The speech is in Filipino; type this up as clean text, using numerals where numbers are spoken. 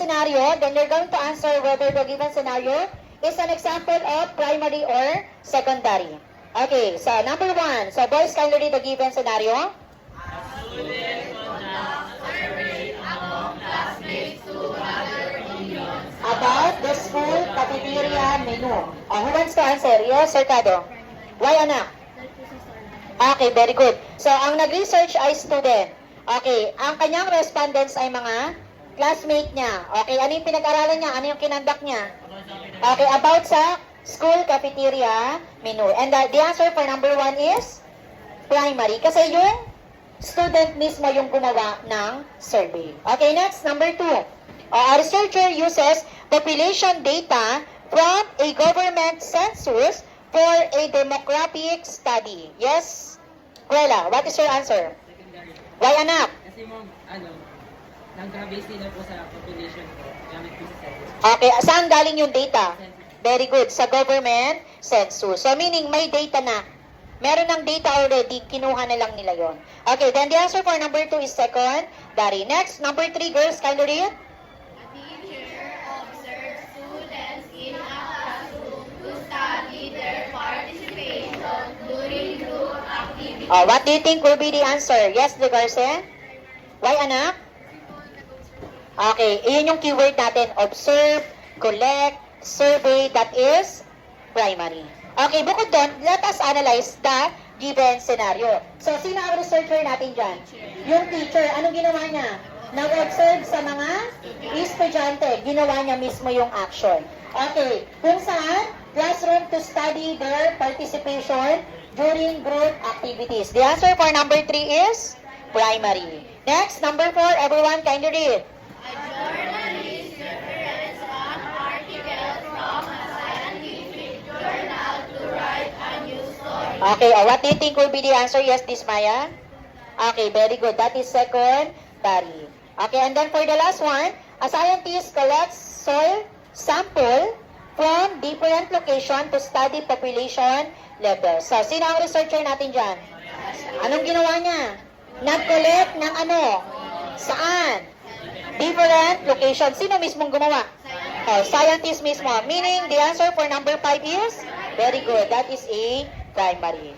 scenario, then you're going to answer whether the given scenario is an example of primary or secondary. Okay, so number 1. So boys, kindly read the given scenario. About the school cafeteria menu. Who wants to answer? Yes, Sir Cado. Why, anak? Okay, very good. So, ang nag-research ay student. Okay, ang kanyang respondents ay mga classmate niya. Okay, ano yung pinag-aralan niya? Ano yung kinandak niya? Okay, about sa school cafeteria menu. And the answer for number 1 is primary. Kasi yung student mismo yung gumawa ng survey. Okay, next, number 2. A researcher uses population data from a government census for a demographic study. Yes? Kuela, what is your answer? Secondary. Why, anak? Kasi ma'am, nag-base nila po sa population ko, gamit po sa census. Okay, saan galing yung data? Very good, sa government census. So, meaning may data na. Meron ng data already, kinuha na lang nila yon. Okay, then the answer for number 2 is secondary. Next, number 3, girls, can you read? What do you think will be the answer? Yes, the Garcen? Why, anak? Okay, iyon yung keyword natin. Observe, collect, survey, that is primary. Okay, bukod doon, let us analyze the given scenario. So, sino ang researcher natin dyan? Yung teacher. Anong ginawa niya? Nag-observe sa mga estudyante. Ginawa niya mismo yung action. Okay, kung saan? Classroom to study their participation during group activities. The answer for number 3 is primary. Next, number 4, everyone kindly read. A journalist reference an article from a scientific journal to write a news story. Okay, what do you think will be the answer? Yes, this Maya? Okay, very good. That is secondary. Okay, and then for the last one, a scientist collects soil sample from different location to study population level. So, sino ang researcher natin dyan? Anong ginawa niya? Nag-collect ng ano? Saan? Different location. Sino mismong gumawa? Scientist mismo. Meaning, the answer for number 5 is? Very good. That is a primary.